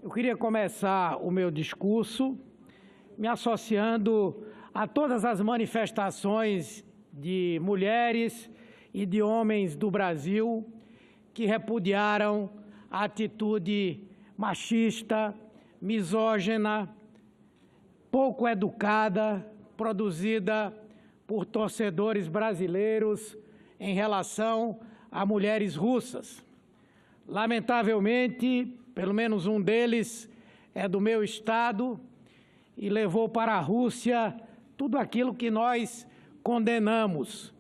Eu queria começar o meu discurso me associando a todas as manifestações de mulheres e de homens do Brasil que repudiaram a atitude machista, misógina, pouco educada, produzida por torcedores brasileiros em relação a mulheres russas. Lamentavelmente, pelo menos um deles é do meu estado e levou para a Rússia tudo aquilo que nós condenamos.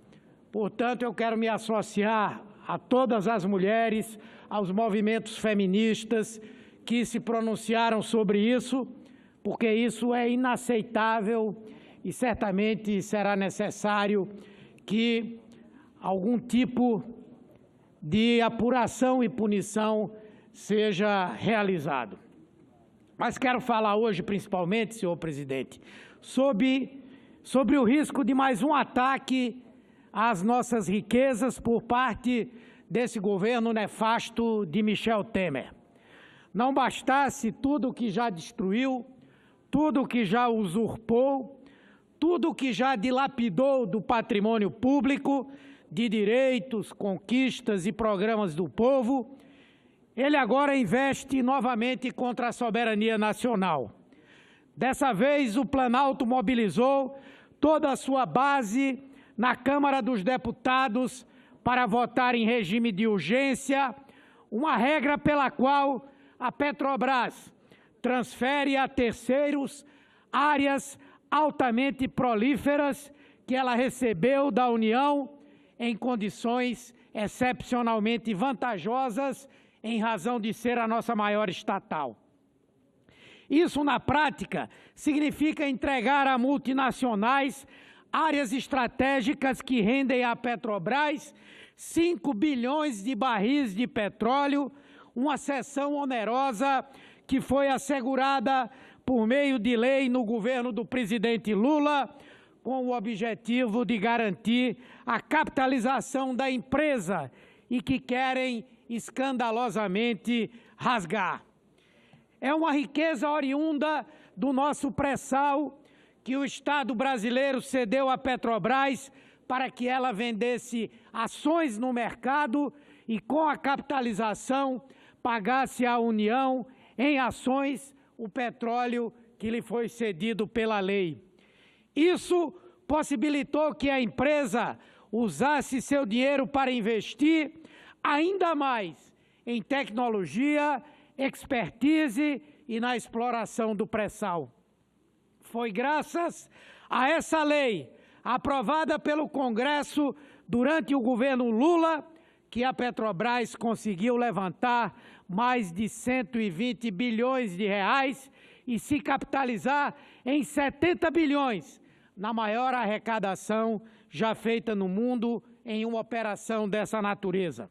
Portanto, eu quero me associar a todas as mulheres, aos movimentos feministas que se pronunciaram sobre isso, porque isso é inaceitável e certamente será necessário que algum tipo de apuração e punição seja realizado. Mas quero falar hoje, principalmente, senhor presidente, sobre o risco de mais um ataque às nossas riquezas por parte desse governo nefasto de Michel Temer. Não bastasse tudo o que já destruiu, tudo o que já usurpou, tudo o que já dilapidou do patrimônio público, de direitos, conquistas e programas do povo, ele agora investe novamente contra a soberania nacional. Dessa vez, o Planalto mobilizou toda a sua base na Câmara dos Deputados para votar em regime de urgência uma regra pela qual a Petrobras transfere a terceiros áreas altamente prolíferas que ela recebeu da União em condições excepcionalmente vantajosas em razão de ser a nossa maior estatal. Isso, na prática, significa entregar a multinacionais áreas estratégicas que rendem à Petrobras 5 bilhões de barris de petróleo, uma cessão onerosa que foi assegurada por meio de lei no governo do presidente Lula, com o objetivo de garantir a capitalização da empresa e que querem escandalosamente rasgar. É uma riqueza oriunda do nosso pré-sal que o Estado brasileiro cedeu à Petrobras para que ela vendesse ações no mercado e, com a capitalização, pagasse à União em ações o petróleo que lhe foi cedido pela lei. Isso possibilitou que a empresa usasse seu dinheiro para investir ainda mais em tecnologia, expertise e na exploração do pré-sal. Foi graças a essa lei, aprovada pelo Congresso durante o governo Lula, que a Petrobras conseguiu levantar mais de 120 bilhões de reais e se capitalizar em 70 bilhões, na maior arrecadação já feita no mundo em uma operação dessa natureza.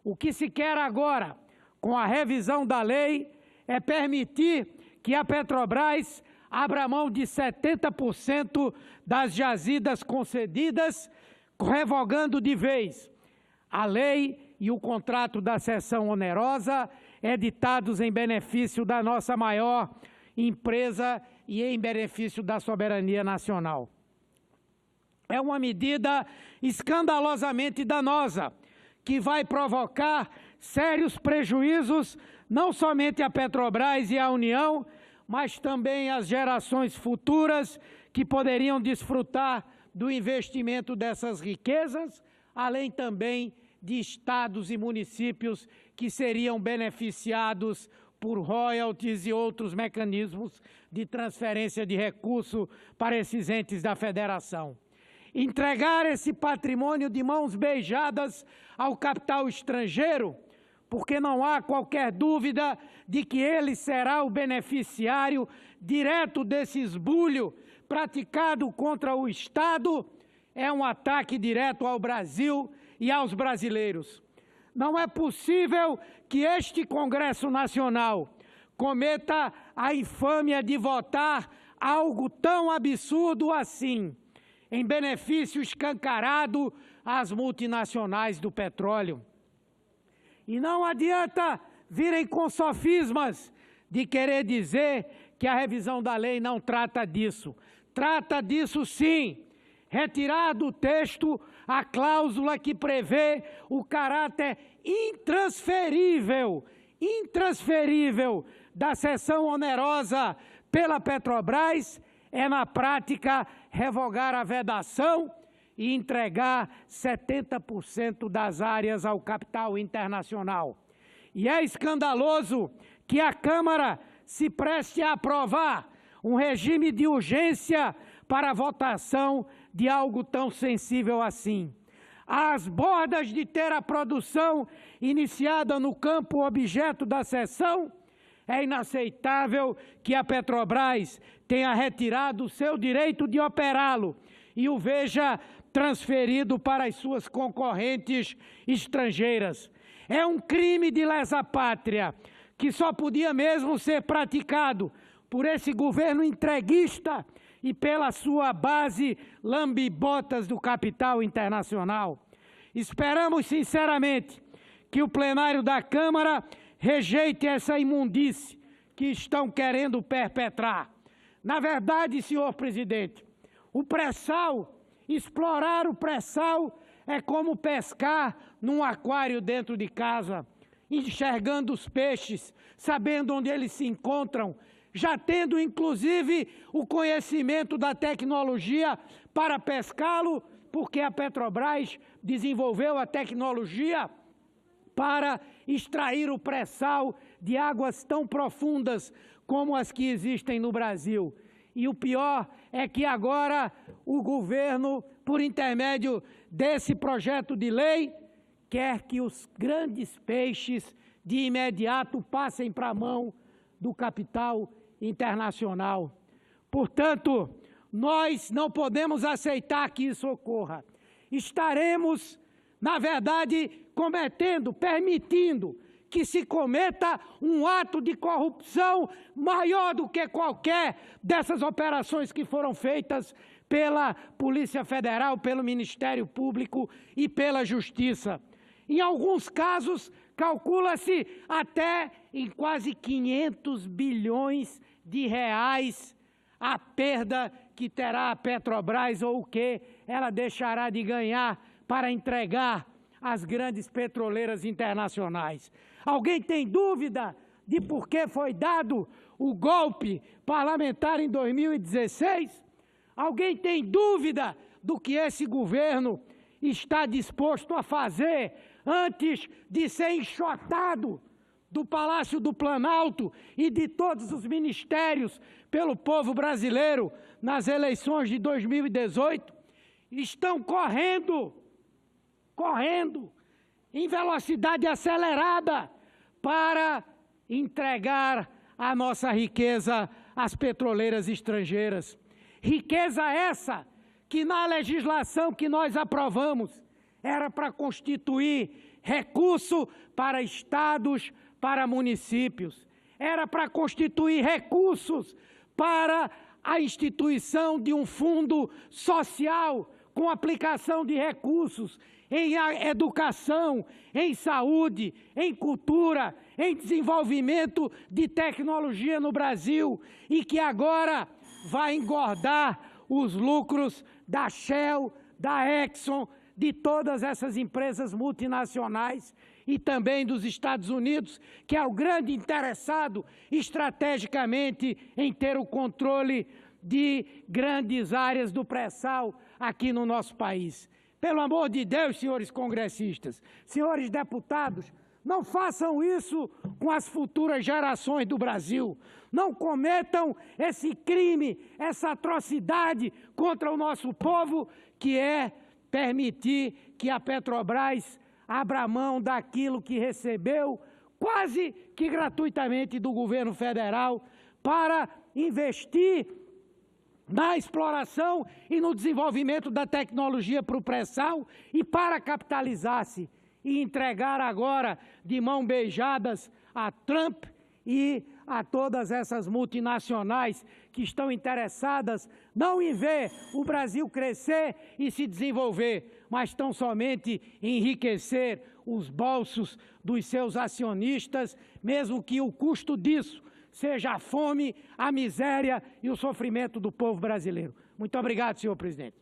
O que se quer agora, com a revisão da lei, é permitir que a Petrobras abra mão de 70% das jazidas concedidas, revogando de vez a lei e o contrato da cessão onerosa editados em benefício da nossa maior empresa e em benefício da soberania nacional. É uma medida escandalosamente danosa, que vai provocar sérios prejuízos não somente à Petrobras e à União, mas também às gerações futuras que poderiam desfrutar do investimento dessas riquezas, além também de estados e municípios que seriam beneficiados por royalties e outros mecanismos de transferência de recurso para esses entes da federação. Entregar esse patrimônio de mãos beijadas ao capital estrangeiro, porque não há qualquer dúvida de que ele será o beneficiário direto desse esbulho praticado contra o Estado, é um ataque direto ao Brasil e aos brasileiros. Não é possível que este Congresso Nacional cometa a infâmia de votar algo tão absurdo assim, em benefício escancarado às multinacionais do petróleo. E não adianta virem com sofismas, de querer dizer que a revisão da lei não trata disso. Trata disso sim. Retirar do texto a cláusula que prevê o caráter intransferível da cessão onerosa pela Petrobras é, na prática, revogar a vedação e entregar 70% das áreas ao capital internacional. E é escandaloso que a Câmara se preste a aprovar um regime de urgência para a votação de algo tão sensível assim. Às bordas de ter a produção iniciada no campo objeto da cessão, é inaceitável que a Petrobras tenha retirado o seu direito de operá-lo e o veja transferido para as suas concorrentes estrangeiras. É um crime de lesa-pátria que só podia mesmo ser praticado por esse governo entreguista e pela sua base lambe-botas do capital internacional. Esperamos sinceramente que o plenário da Câmara rejeite essa imundície que estão querendo perpetrar. Na verdade, senhor presidente, o pré-sal, explorar o pré-sal é como pescar num aquário dentro de casa, enxergando os peixes, sabendo onde eles se encontram, já tendo inclusive o conhecimento da tecnologia para pescá-lo, porque a Petrobras desenvolveu a tecnologia para extrair o pré-sal de águas tão profundas como as que existem no Brasil. E o pior é que agora o governo, por intermédio desse projeto de lei, quer que os grandes peixes de imediato passem para a mão do capital internacional. Portanto, nós não podemos aceitar que isso ocorra. Estaremos, na verdade, permitindo que se cometa um ato de corrupção maior do que qualquer dessas operações que foram feitas pela Polícia Federal, pelo Ministério Público e pela Justiça. Em alguns casos, calcula-se até em quase 500 bilhões de reais a perda que terá a Petrobras ou o que ela deixará de ganhar para entregar às grandes petroleiras internacionais. Alguém tem dúvida de por que foi dado o golpe parlamentar em 2016? Alguém tem dúvida do que esse governo está disposto a fazer antes de ser enxotado do Palácio do Planalto e de todos os ministérios pelo povo brasileiro nas eleições de 2018? Estão correndo em velocidade acelerada para entregar a nossa riqueza às petroleiras estrangeiras. Riqueza essa que na legislação que nós aprovamos era para constituir recurso para estados, para municípios. Era para constituir recursos para a instituição de um fundo social com aplicação de recursos em educação, em saúde, em cultura, em desenvolvimento de tecnologia no Brasil e que agora vai engordar os lucros da Shell, da Exxon, de todas essas empresas multinacionais e também dos Estados Unidos, que é o grande interessado estrategicamente em ter o controle de grandes áreas do pré-sal aqui no nosso país. Pelo amor de Deus, senhores congressistas, senhores deputados, não façam isso com as futuras gerações do Brasil. Não cometam esse crime, essa atrocidade contra o nosso povo, que é permitir que a Petrobras abra mão daquilo que recebeu quase que gratuitamente do governo federal para investir na exploração e no desenvolvimento da tecnologia para o pré-sal e para capitalizar-se e entregar agora de mão beijadas a Trump e a todas essas multinacionais que estão interessadas não em ver o Brasil crescer e se desenvolver, mas tão somente em enriquecer os bolsos dos seus acionistas, mesmo que o custo disso seja a fome, a miséria e o sofrimento do povo brasileiro. Muito obrigado, senhor presidente.